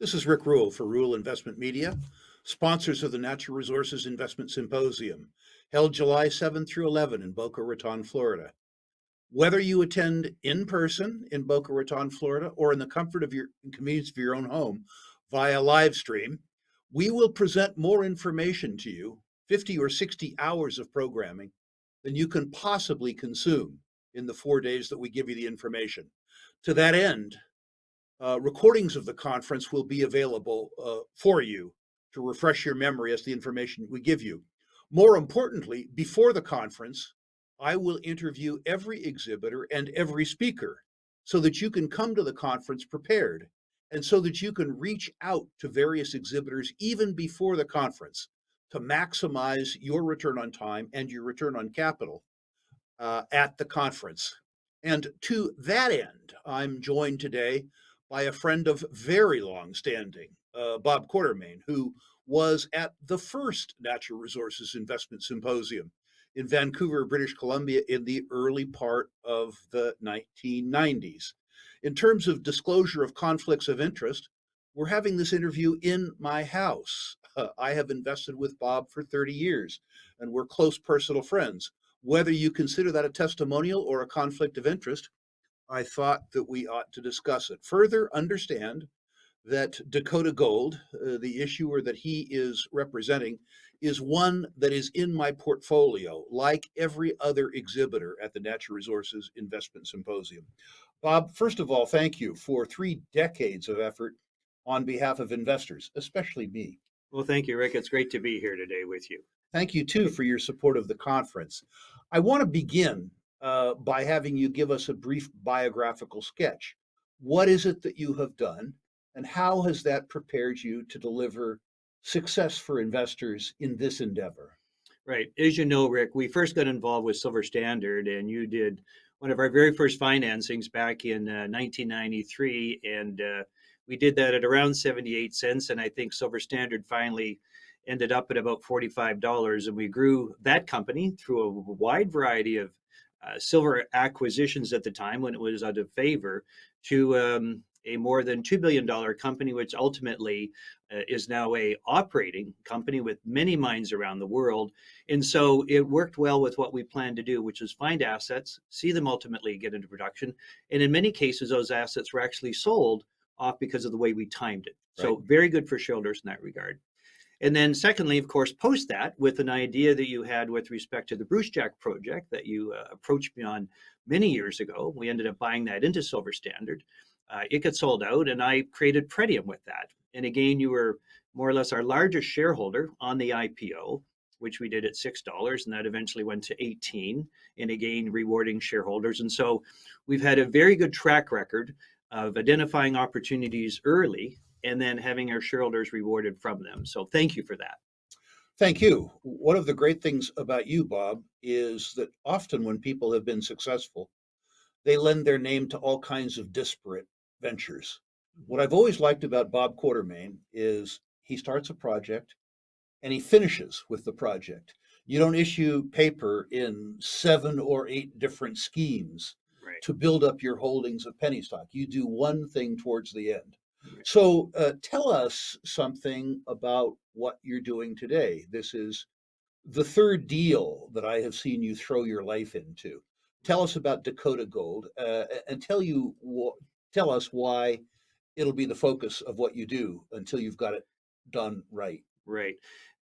This is Rick Rule for Rule Investment Media, sponsors of the Natural Resources Investment Symposium, held July 7 through 11 in Boca Raton, Florida. Whether you attend in person in Boca Raton, Florida, or in the comfort of your convenience of your own home via live stream, we will present more information to you, 50 or 60 hours of programming, than you can possibly consume in the 4 days that we give you the information. To that end, recordings of the conference will be available for you to refresh your memory as the information we give you. More importantly, before the conference, I will interview every exhibitor and every speaker so that you can come to the conference prepared and so that you can reach out to various exhibitors even before the conference to maximize your return on time and your return on capital at the conference. And to that end, I'm joined today by a friend of very long standing, Bob Quartermain, who was at the first Natural Resources Investment Symposium in Vancouver, British Columbia, in the early part of the 1990s. In terms of disclosure of conflicts of interest, we're having this interview in my house. I have invested with Bob for 30 years, and we're close personal friends. Whether you consider that a testimonial or a conflict of interest, I thought that we ought to discuss it. Further, understand that Dakota Gold, the issuer that he is representing, is one that is in my portfolio, like every other exhibitor at the Natural Resources Investment Symposium. Bob, first of all, thank you for 3 decades of effort on behalf of investors, especially me. Well, thank you, Rick. It's great to be here today with you. Thank you, too, for your support of the conference. I want to begin by having you give us a brief biographical sketch. What is it that you have done, and how has that prepared you to deliver success for investors in this endeavor? Right. As you know, Rick, we first got involved with Silver Standard, and you did one of our very first financings back in 1993. And we did that at around 78 cents. And I think Silver Standard finally ended up at about $45. And we grew that company through a wide variety of silver acquisitions at the time when it was out of favor to a more than $2 billion company, which ultimately is now a operating company with many mines around the world. And so it worked well with what we planned to do, which is find assets, see them ultimately get into production. And in many cases, those assets were actually sold off because of the way we timed it. So Right. very good for shareholders in that regard. And then secondly, of course, post that with an idea that you had with respect to the Brucejack project that you approached me on many years ago. We ended up buying that into Silver Standard. It got sold out, and I created Pretium with that. And again, you were more or less our largest shareholder on the IPO, which we did at $6, and that eventually went to 18. And again, rewarding shareholders. And so we've had a very good track record of identifying opportunities early and then having our shareholders rewarded from them. So thank you for that. Thank you. One of the great things about you, Bob, is that often when people have been successful, they lend their name to all kinds of disparate ventures. What I've always liked about Bob Quartermain is he starts a project and he finishes with the project. You don't issue paper in 7 or 8 different schemes Right. to build up your holdings of penny stock. You do one thing towards the end. Right. So tell us something about what you're doing today. This is the third deal that I have seen you throw your life into. Tell us about Dakota Gold and tell us why it'll be the focus of what you do until you've got it done right. Right.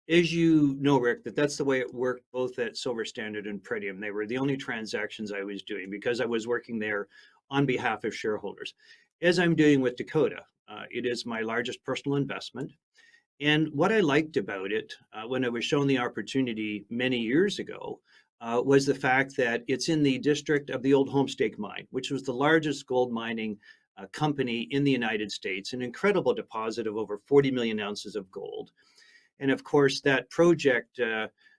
As you know, Rick, that's the way it worked both at Silver Standard and Pretium. They were the only transactions I was doing because I was working there on behalf of shareholders. As I'm doing with Dakota, it is my largest personal investment. And what I liked about it when I was shown the opportunity many years ago was the fact that it's in the district of the old Homestake mine, which was the largest gold mining company in the United States, an incredible deposit of over 40 million ounces of gold. And of course, that project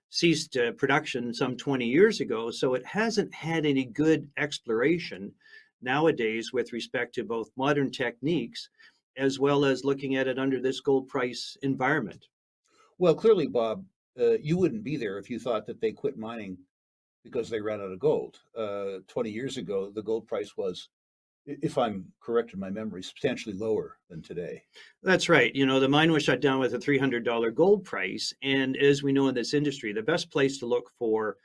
ceased production some 20 years ago, so it hasn't had any good exploration nowadays with respect to both modern techniques as well as looking at it under this gold price environment. Well, clearly, Bob, you wouldn't be there if you thought that they quit mining because they ran out of gold. 20 years ago, the gold price was if I'm correct in my memory, substantially lower than today. That's right. The mine was shut down with a $300 gold price. And as we know in this industry, the best place to look for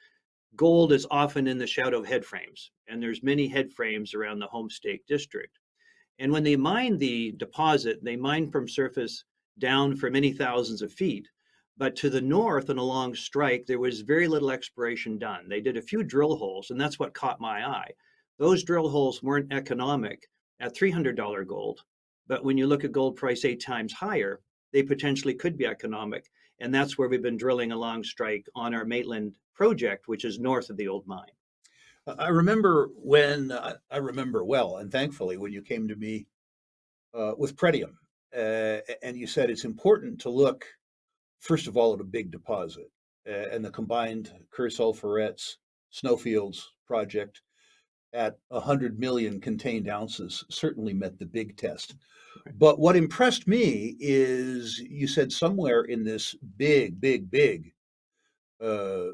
gold is often in the shadow of head frames. And there's many head frames around the Homestake district. And when they mine the deposit, they mine from surface down for many thousands of feet. But to the north and along strike, there was very little exploration done. They did a few drill holes, and that's what caught my eye. Those drill holes weren't economic at $300 gold, but when you look at gold price 8 times higher, they potentially could be economic. And that's where we've been drilling along strike on our Maitland project, which is north of the old mine. I remember when I remember well, and thankfully, when you came to me with Pretium, and you said it's important to look first of all at a big deposit, and the combined Kerr-Sulphurettes Snowfields project at 100 million contained ounces certainly met the big test. But what impressed me is you said somewhere in this big uh,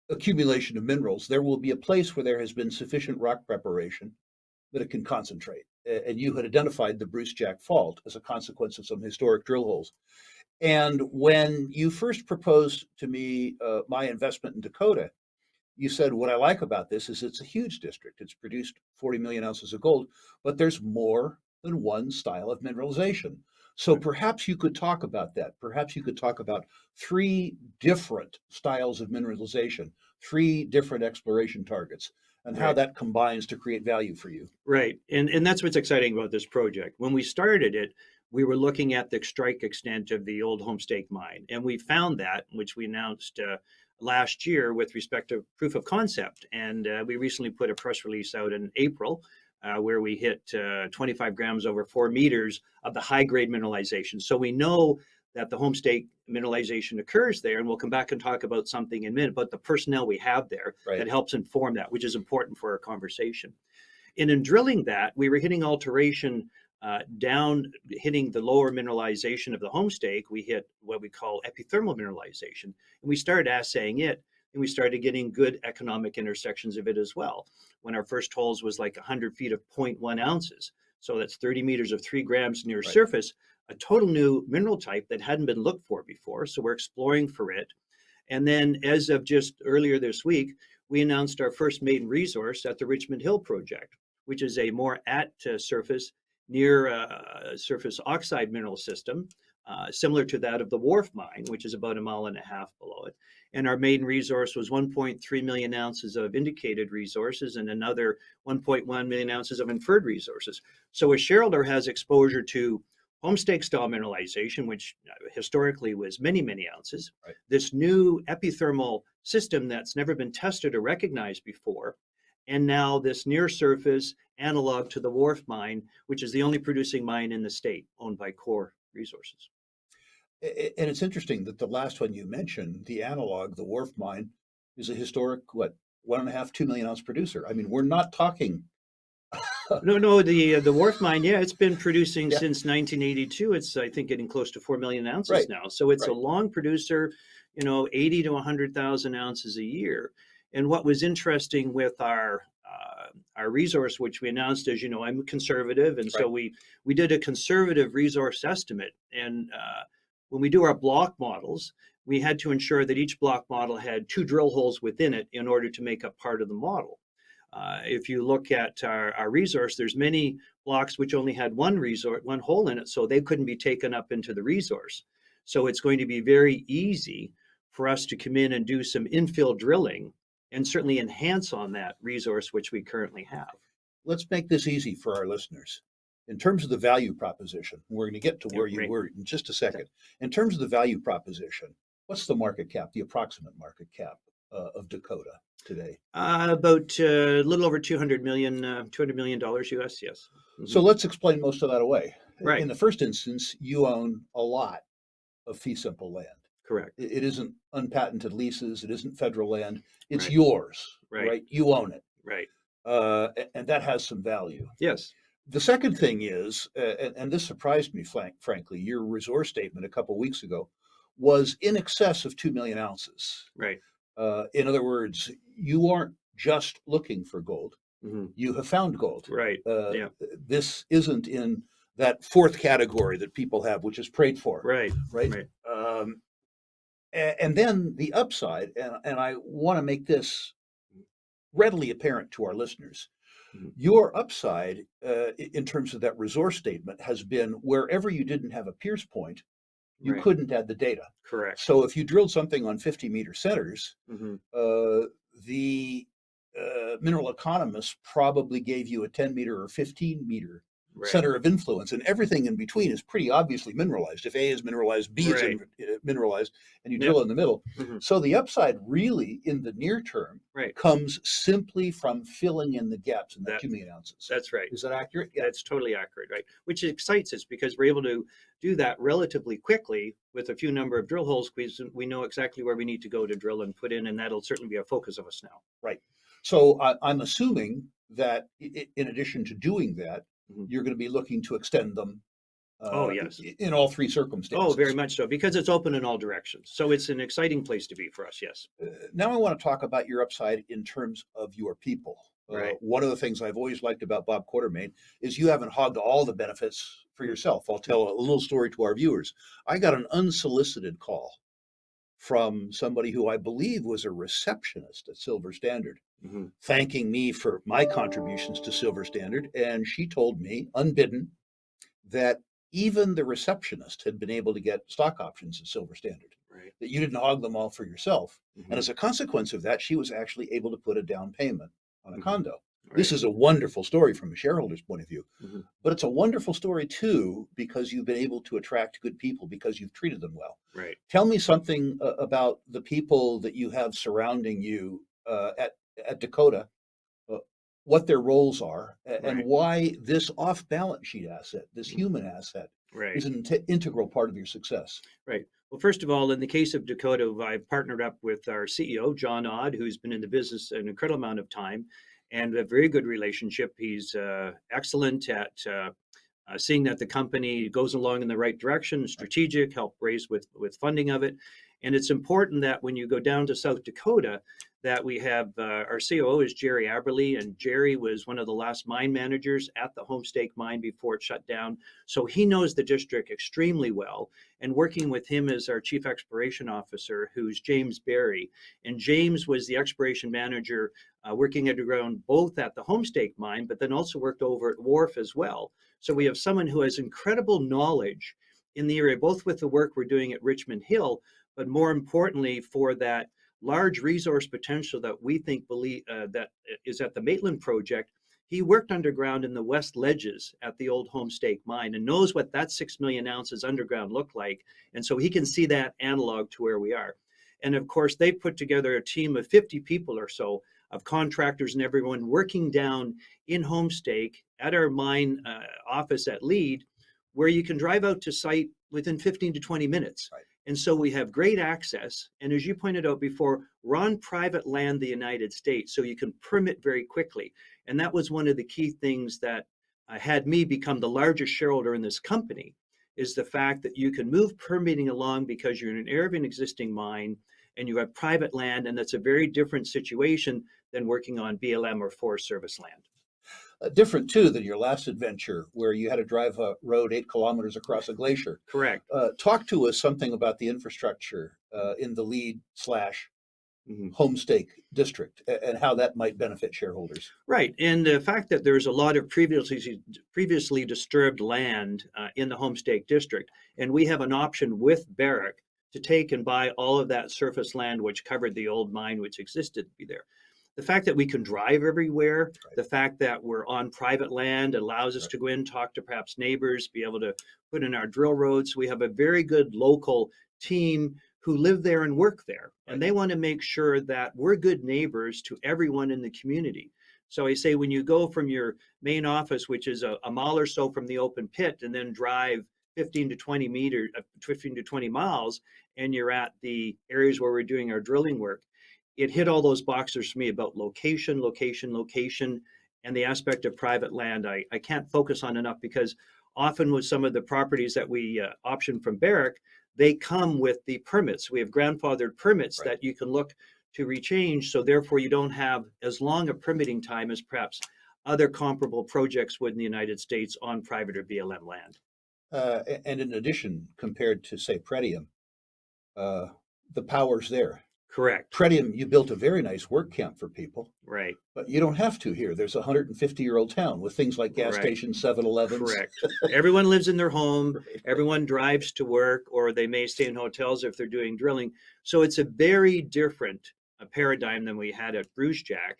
accumulation of minerals, there will be a place where there has been sufficient rock preparation that it can concentrate. And you had identified the Bruce Jack Fault as a consequence of some historic drill holes. And when you first proposed to me my investment in Dakota, you said, what I like about this is it's a huge district. It's produced 40 million ounces of gold, but there's more than one style of mineralization. So perhaps you could talk about that. Perhaps you could talk about 3 different styles of mineralization, 3 different exploration targets, and how Right. that combines to create value for you. Right. And that's what's exciting about this project. When we started it, we were looking at the strike extent of the old Homestake mine. And we found that, which we announced last year with respect to proof of concept. And we recently put a press release out in April where we hit 25 grams over 4 meters of the high grade mineralization. So we know that the Homestake mineralization occurs there. And we'll come back and talk about something in a minute, but the personnel we have there Right. that helps inform that, which is important for our conversation. And in drilling that, we were hitting alteration down, hitting the lower mineralization of the Homestake. We hit what we call epithermal mineralization. And we started assaying it, and we started getting good economic intersections of it as well. When our first holes was like 100 feet of 0.1 ounces. So that's 30 meters of 3 grams near Right. surface, a total new mineral type that hadn't been looked for before. So we're exploring for it. And then as of just earlier this week, we announced our first maiden resource at the Richmond Hill project, which is a more at surface, near surface oxide mineral system, similar to that of the Wharf mine, which is about 1.5 miles below it. And our maiden resource was 1.3 million ounces of indicated resources and another 1.1 million ounces of inferred resources. So a shareholder has exposure to Homestake style mineralization, which historically was many ounces. Right. This new epithermal system that's never been tested or recognized before, and now this near surface analog to the Wharf mine, which is the only producing mine in the state owned by Core Resources. And it's interesting that the last one you mentioned, the analog, the Wharf mine, is a historic, what, 1.5, 2 million ounce producer. I mean, we're not talking. No, the Wharf mine, yeah, it's been producing Yeah. since 1982. It's, I think, getting close to 4 million ounces Right. now. So it's a Right. long producer, 80 to 100,000 ounces a year. And what was interesting with our resource, which we announced, as you know, I'm conservative, and so Right. we did a conservative resource estimate. And when we do our block models, we had to ensure that each block model had 2 drill holes within it in order to make up part of the model. If you look at our resource, there's many blocks which only had one hole in it, so they couldn't be taken up into the resource. So it's going to be very easy for us to come in and do some infill drilling and certainly enhance on that resource which we currently have. Let's make this easy for our listeners. In terms of the value proposition, we're going to get to where you Right. were in just a second. In terms of the value proposition, what's the market cap, the approximate market cap of Dakota today? About a little over $200 million US, yes. Mhm. So let's explain most of that away. Right. In the first instance, you own a lot of fee simple land. Correct. It isn't unpatented leases. It isn't federal land. It's Right. yours, Right. right? You own it. Right. And that has some value. Yes. The second thing is, and this surprised me, frankly, your resource statement a couple weeks ago was in excess of 2 million ounces. Right. In other words, you aren't just looking for gold. Hmm. you have found gold. Right. Yeah. This isn't in that fourth category that people have, which is prayed for, Right. right? Right. And then the upside, and I want to make this readily apparent to our listeners. Mhm. Your upside, in terms of that resource statement, has been wherever you didn't have a pierce point, you Right. couldn't add the data. Correct. So if you drilled something on 50-meter centers, Hmm. the mineral economists probably gave you a 10-meter or 15-meter Right. center of influence, and everything in between is pretty obviously mineralized. If A is mineralized, B is Right. mineralized, and you Yep. drill in the middle. Hmm. So the upside really in the near term Right. comes simply from filling in the gaps in that That 2 million ounces. that's right. Is that accurate? Yeah. That's totally accurate, right? Which excites us because we're able to do that relatively quickly with a few number of drill holes. We know exactly where we need to go to drill and put in, and that'll certainly be a focus of us now. Right. So I'm assuming that in addition to doing that, Mhm. you're going to be looking to extend them Oh, yes. in all three Oh, very circumstances. much so, because it's open in all directions. So it's an exciting place to be for us. Yes. Now I want to talk about your upside in terms of your people. Right. One of the things I've always liked about Bob Quartermain is you haven't hogged all the benefits for yourself. I'll tell a little story to our viewers. I got an unsolicited call from somebody who I believe was a receptionist at Silver Standard, Hmm. thanking me for my contributions to Silver Standard. And she told me, unbidden, that even the receptionist had been able to get stock options at Silver Standard, Right. that you didn't hog them all for yourself. And Hmm. as a consequence of that, she was actually able to put a down payment on a Hmm. condo. This Right. is a wonderful story from a shareholder's point of view, Hmm. but it's a wonderful story too because you've been able to attract good people because you've treated them well. Right. Tell me something about the people that you have surrounding you at Dakota, uh, what their roles are, and Right. why this off balance sheet asset, this Mhm. human asset, Right. is an integral part of your success. Right. Well, first of all, in the case of Dakota, I've partnered up with our CEO, John Odd, who's been in the business an incredible amount of time and a very good relationship. He's excellent at seeing that the company goes along in the right direction, Right. strategic, help raise with funding of it. And it's important that when you go down to South Dakota, that we have our COO is Jerry Aberley, and Jerry was one of the last mine managers at the Homestake mine before it shut down. So he knows the district extremely well. And working with him as our chief exploration officer, who's James Berry. And James was the exploration manager working underground both at the Homestake mine, but then also worked over at Wharf as well. So we have someone who has incredible knowledge in the area, both with the work we're doing at Richmond Hill, but more importantly for that large resource potential that we think that is at the Maitland project. He worked underground in the West Ledges at the old Homestake mine and knows what that 6 million ounces underground looked like. And so he can see that analog to where we are. And of course, they put together a team of 50 people or so of contractors and everyone working down in Homestake at our mine office at Lead, where you can drive out to site within 15 to 20 minutes. Right. And so we have great access. And as you pointed out before, we're on private land, the United States, so you can permit very quickly. And that was one of the key things that had me become the largest shareholder in this company, is the fact that you can move permitting along because you're in an area of an existing mine and you have private land, and that's a very different situation than working on BLM or Forest Service land. Different too than your last adventure, where you had to drive a road 8 kilometers across a glacier. Correct. Talk to us something about the infrastructure in the lead slash Mhm. Homestake district and how that might benefit shareholders. Right, and the fact that there's a lot of previously disturbed land in the Homestake district, and we have an option with Barrick to take and buy all of that surface land which covered the old mine which existed to be there. The fact that we can drive everywhere, Right. the fact that we're on private land allows us Right. to go in, talk to perhaps neighbors, be able to put in our drill roads. We have a very good local team who live there and work there, and Right. they want to make sure that we're good neighbors to everyone in the community. So I say when you go from your main office, which is a mile or so from the open pit, and then drive 15 to 15 to 20 miles, and you're at the areas where we're doing our drilling work, it hit all those boxes for me about location, location, location, and the aspect of private land. I can't focus on enough because often with some of the properties that we option from Barrick, they come with the permits. We have grandfathered permits Right. that you can look to rechange. So therefore, you don't have as long a permitting time as perhaps other comparable projects would in the United States on private or BLM land. And in addition, compared to, say, Pretium, uh, the power's there. Correct. Pretium, you built a very nice work camp for people, Right. but you don't have to here. There's a 150-year-old town with things like gas Right. stations, 7-Elevens. Correct. Everyone lives in their home. Right. Everyone drives to work, or they may stay in hotels if they're doing drilling. So it's a very different paradigm than we had at Brucejack.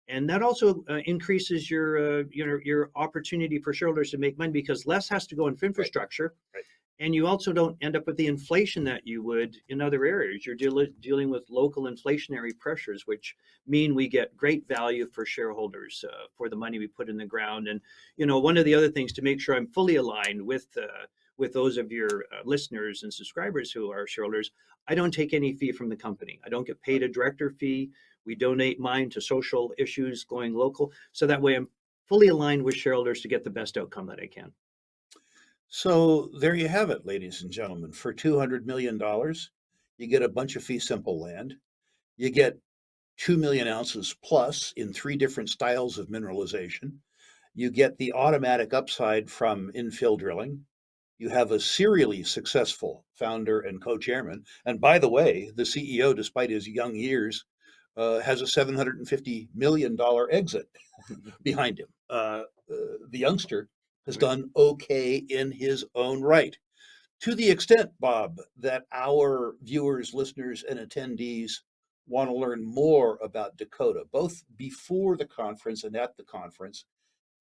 And that also increases your opportunity for shareholders to make money because less has to go into infrastructure. Right. And you also don't end up with the inflation that you would in other areas. You're dealing with local inflationary pressures, which mean we get great value for shareholders for the money we put in the ground. And one of the other things to make sure I'm fully aligned with those of your listeners and subscribers who are shareholders, I don't take any fee from the company. I don't get paid a director fee. We donate mine to social issues going local, so that way I'm fully aligned with shareholders to get the best outcome that I can. So there you have it, ladies and gentlemen. For $200 million, you get a bunch of fee simple land. You get 2 million ounces plus in 3 different styles of mineralization. You get the automatic upside from infill drilling. You have a serially successful founder and co-chairman. And by the way, the CEO, despite his young years, has a $750 million exit behind him. The youngster has done okay in his own right. To the extent, Bob, that our viewers, listeners, and attendees want to learn more about Dakota, both before the conference and at the conference,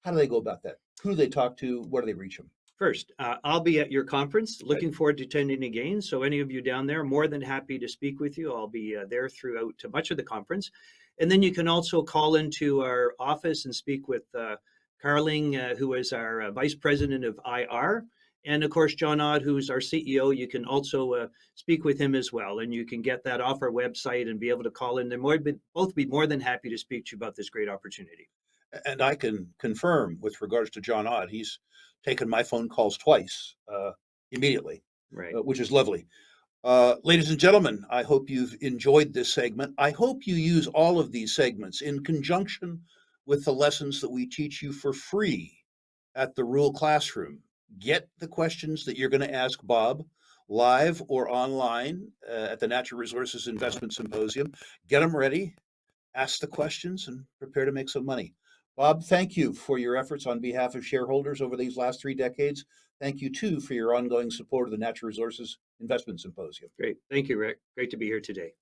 how do they go about that? Who do they talk to? Where do they reach them? First, I'll be at your conference. Right. Looking forward to attending again. So, any of you down there, more than happy to speak with you. I'll be there throughout much of the conference. And then you can also call into our office and speak with Carling, who is our Vice President of IR. And of course, John Odd, who's our CEO. You can also speak with him as well. And you can get that off our website and be able to call in. They're both be more than happy to speak to you about this great opportunity. And I can confirm with regards to John Odd, he's taken my phone calls twice immediately, Right. which is lovely. Ladies and gentlemen, I hope you've enjoyed this segment. I hope you use all of these segments in conjunction with the lessons that we teach you for free at the Rule Classroom. Get the questions that you're going to ask Bob live or online at the Natural Resources Investment Symposium. Get them ready, ask the questions, and prepare to make some money. Bob, thank you for your efforts on behalf of shareholders over these last 3 decades. Thank you, too, for your ongoing support of the Natural Resources Investment Symposium. Great. Thank you, Rick. Great to be here today.